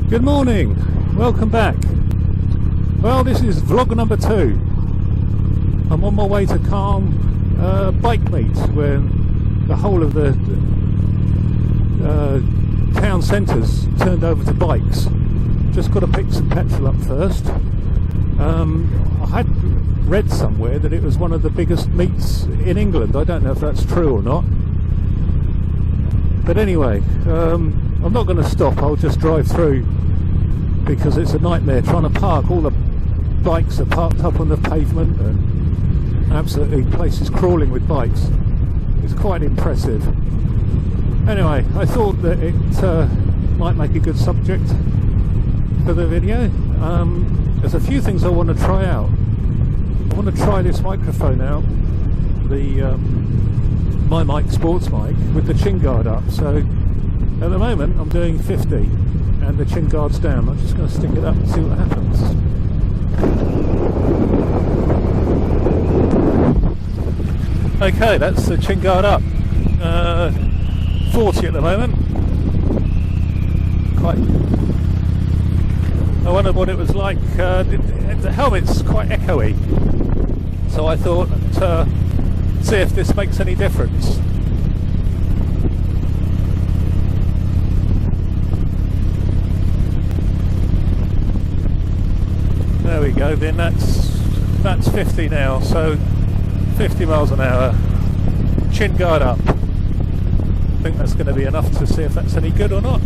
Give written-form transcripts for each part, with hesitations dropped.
Good morning, welcome back. Well, this is vlog number 2. I'm on my way to Calne Bike Meet, where the whole of the town centre's turned over to bikes. Just got to pick some petrol up first. I had read somewhere that it was one of the biggest meets in England. I don't know if that's true or not. But anyway, I'm not going to stop, I'll just drive through, because it's a nightmare trying to park. All the bikes are parked up on the pavement and absolutely the place is crawling with bikes. It's quite impressive. Anyway, I thought that it might make a good subject for the video. There's a few things I want to try out. I want to try this microphone out, the my mic sports mic, with the chin guard up. So at the moment I'm doing 50 and the chin guard's down. I'm just going to stick it up and see what happens. Okay, that's the chin guard up. 40 at the moment. I wondered what it was like. The helmet's quite echoey, so I thought see if this makes any difference. There we go, then that's 50 now, so 50 miles an hour, chin guard up. I think that's going to be enough to see if that's any good or not.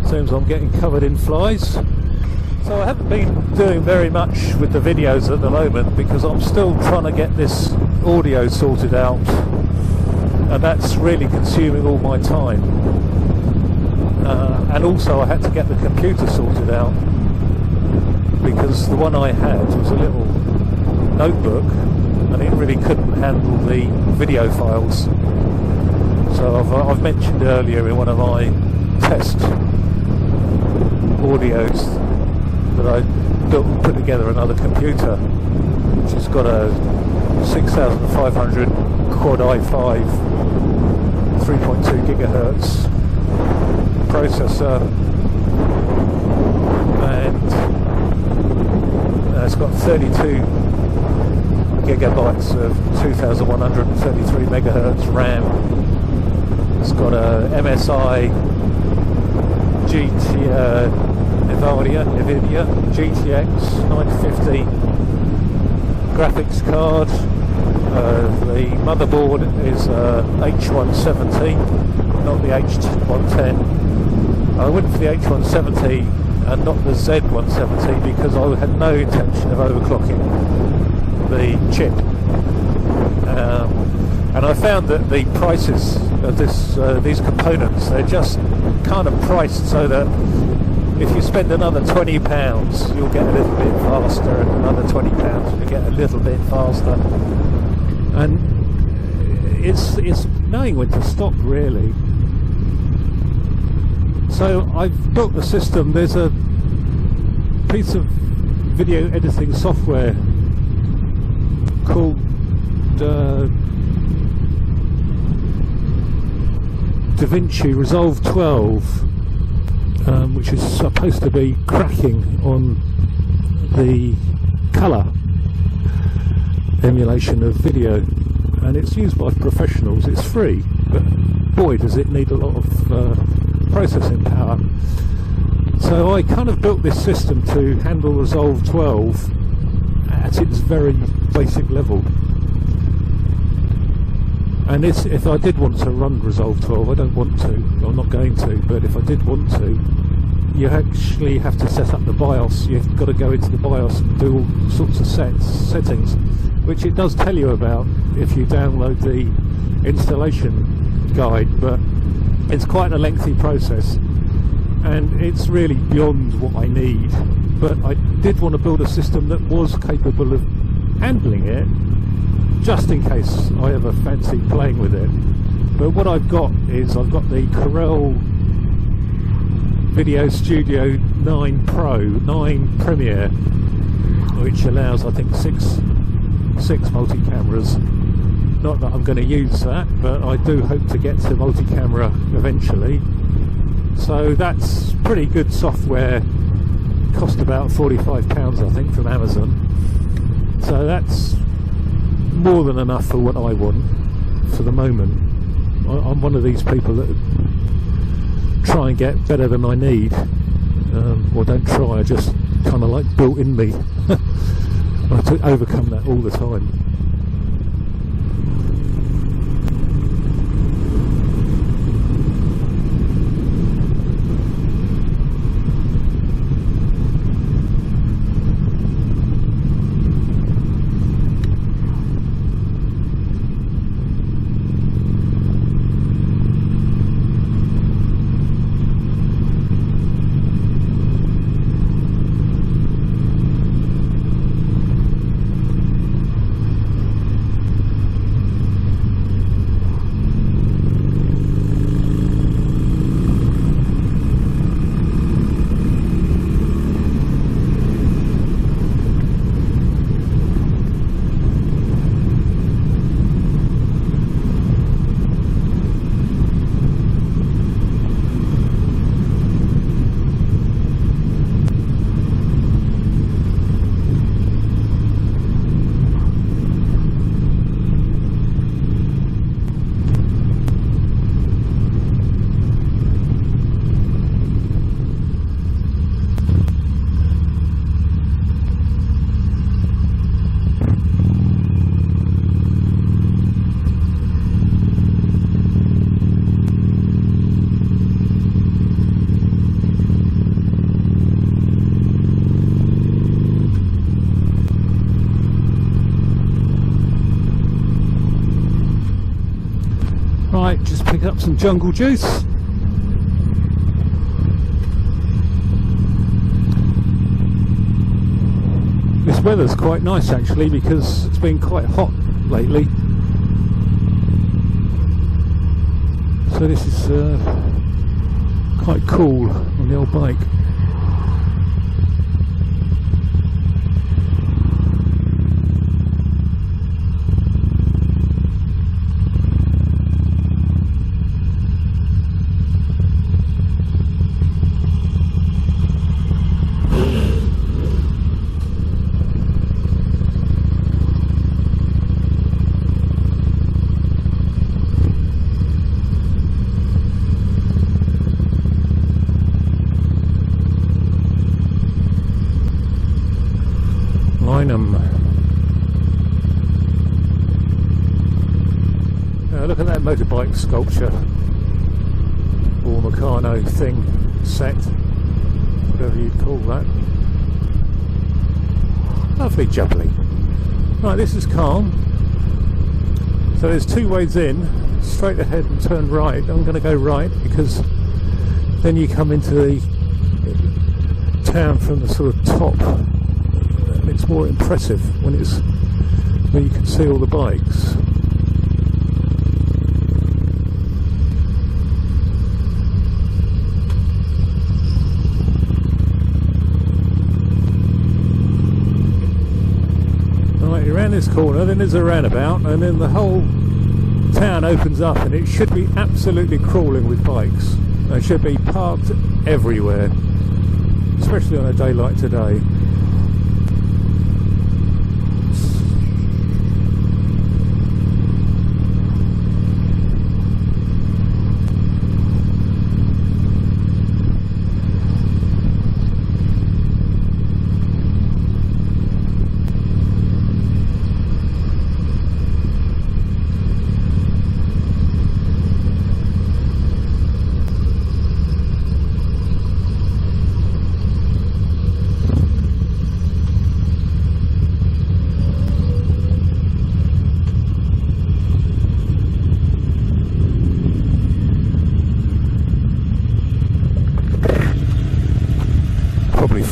Seems I'm getting covered in flies. So I haven't been doing very much with the videos at the moment because I'm still trying to get this audio sorted out, and that's really consuming all my time. And also I had to get the computer sorted out because the one I had was a little notebook and it really couldn't handle the video files. So I've mentioned earlier in one of my test audios that I put together another computer which has got a 6500 quad i5 3.2 gigahertz processor, and it's got 32 gigabytes of 2133 megahertz RAM. It's got a MSI NVIDIA GTX 950 graphics card. The motherboard is H170, not the H110. I went for the H170 and not the Z170 because I had no intention of overclocking the chip. And I found that the prices of these components, they're just kind of priced so that if you spend another £20 you'll get a little bit faster, and another £20 you'll get a little bit faster, and it's knowing when to stop really. So I've built the system. There's a piece of video editing software called DaVinci Resolve 12, which is supposed to be cracking on the colour emulation of video, and it's used by professionals. It's free, but boy does it need a lot of processing power. So I kind of built this system to handle Resolve 12 at its very basic level. And if I did want to run Resolve 12, I don't want to, I'm not going to, but if I did want to, you actually have to set up the BIOS. You've got to go into the BIOS and do all sorts of settings, which it does tell you about if you download the installation guide, but it's quite a lengthy process and it's really beyond what I need. But I did want to build a system that was capable of handling it, just in case I ever fancy playing with it. But what I've got is I've got the Corel Video Studio 9 Premiere, which allows I think six multi-cameras, Not that I'm going to use that, but I do hope to get to multi-camera eventually. So that's pretty good software. Cost about £45 I think from Amazon. So that's more than enough for what I want for the moment. I'm one of these people that try and get better than I need. Or don't try, I just kind of like built in me. I have to overcome that all the time. Right, just pick up some jungle juice. This weather's quite nice actually because it's been quite hot lately. So this is quite cool on the old bike. Look at that motorbike sculpture or Meccano thing set, whatever you'd call that. Lovely jubbly. Right, this is Calne. So there's two ways in, straight ahead and turn right. I'm going to go right because then you come into the town from the sort of top. And it's more impressive when you can see all the bikes. Around this corner, then there's a roundabout, and then the whole town opens up, and it should be absolutely crawling with bikes. They should be parked everywhere, especially on a day like today.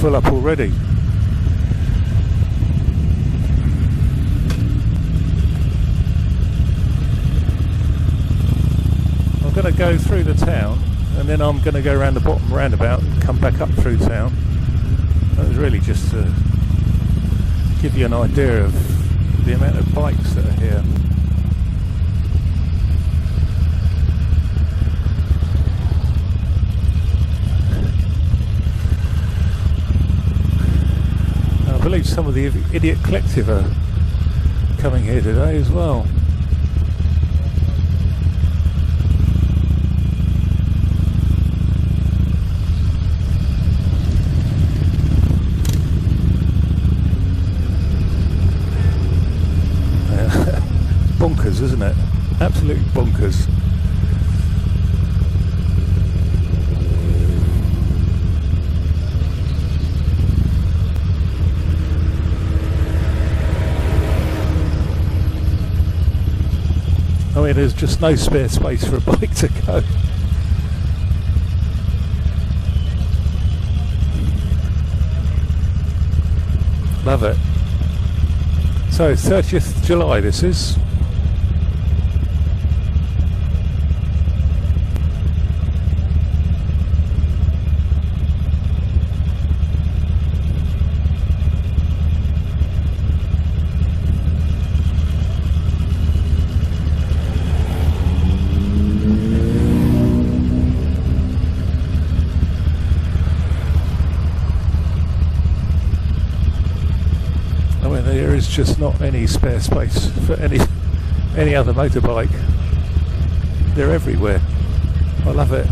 Full up already. I'm going to go through the town and then I'm going to go around the bottom roundabout and come back up through town. That was really just to give you an idea of the amount of bikes that are here. some of the Idiot Collective are coming here today as well. Bonkers, isn't it? Absolutely bonkers. I mean, there's just no spare space for a bike to go. Love it. So 30th July this is. There is just not any spare space for any other motorbike. They're everywhere. I love it.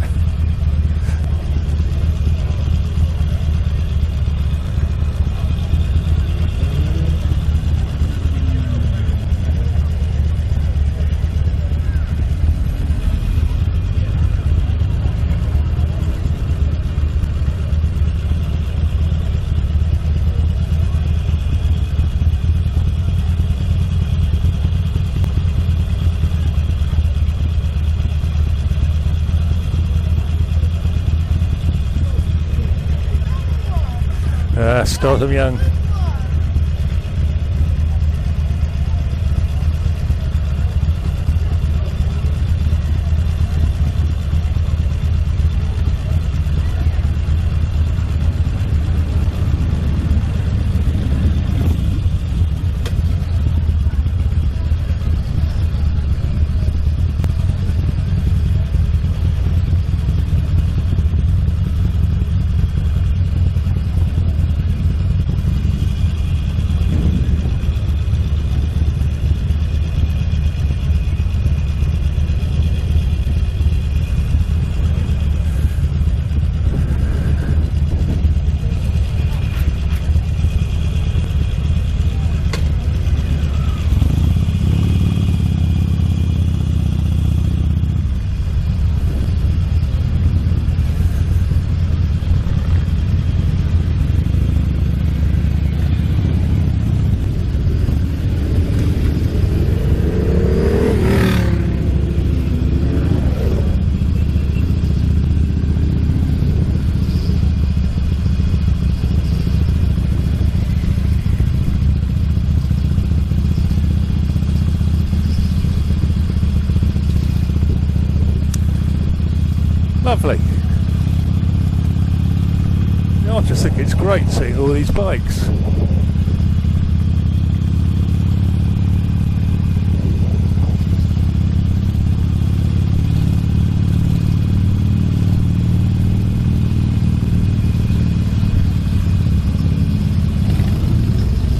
Start them young. Lovely. I just think it's great seeing all these bikes.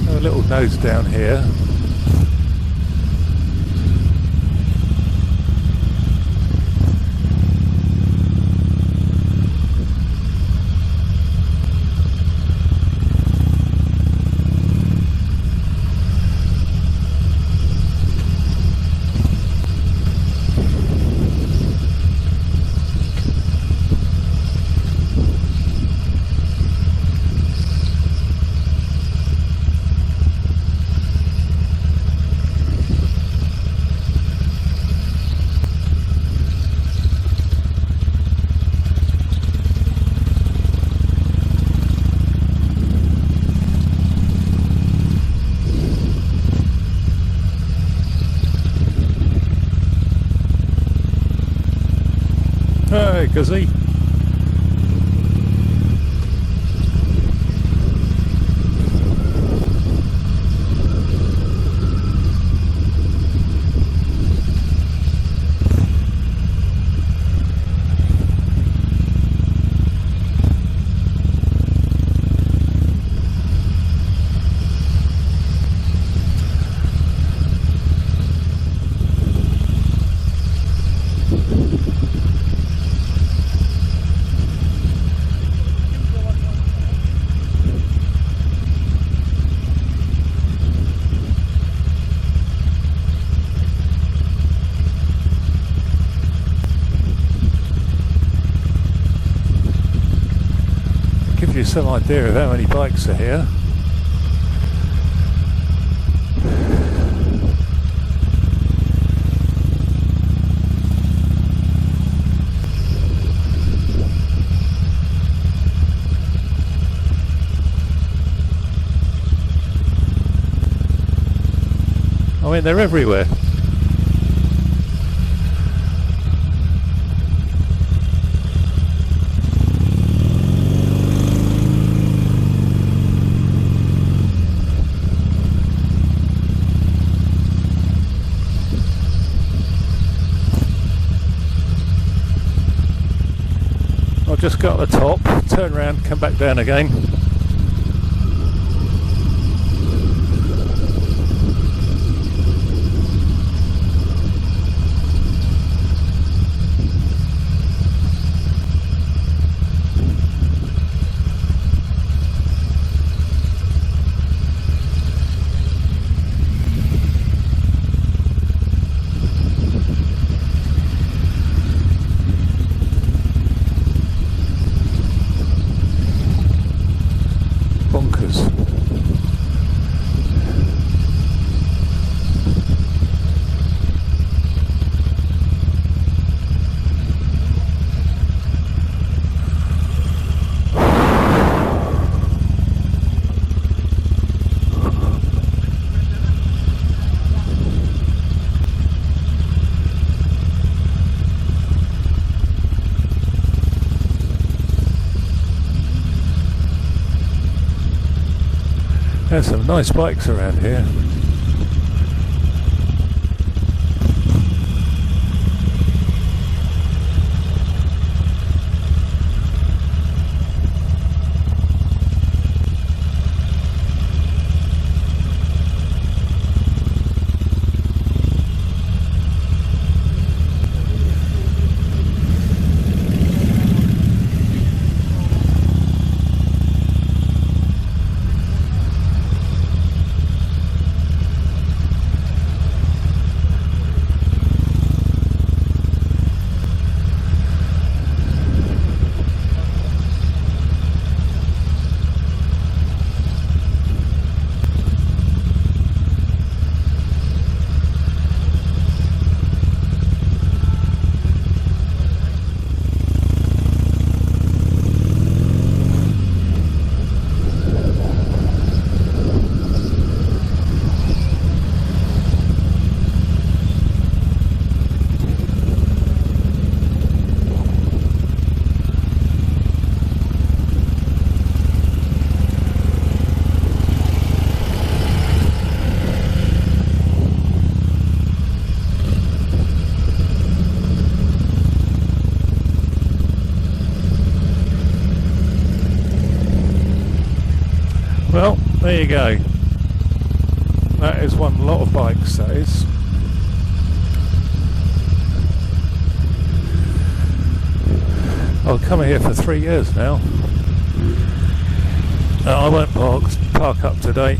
A little nose down here. Hey, Guzzy. you some idea of how many bikes are here. I mean, they're everywhere. I'll just go at the top, turn around, come back down again. There's some nice bikes around here. Well, there you go. That is one lot of bikes, that is. I've come here for 3 years now. I won't park up today.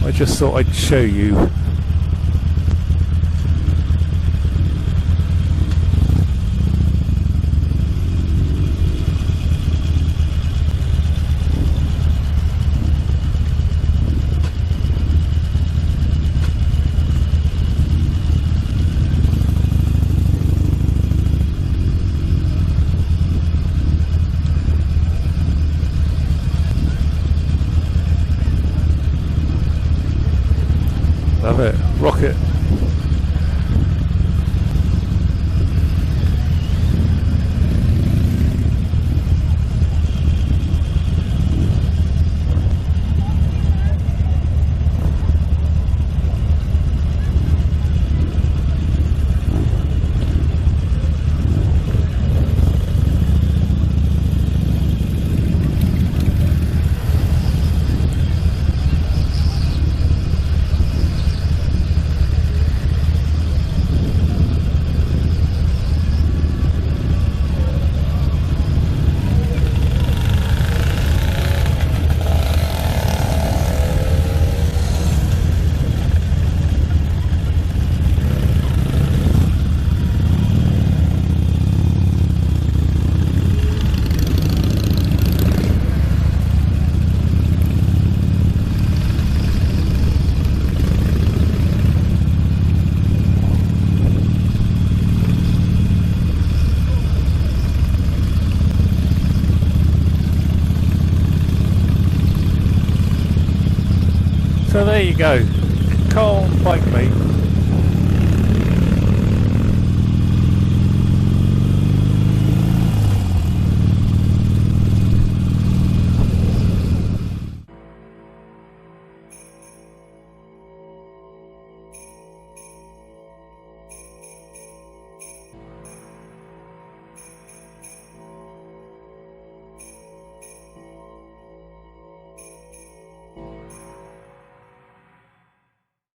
I just thought I'd show you. Love So there you go, Calne Bike Meet.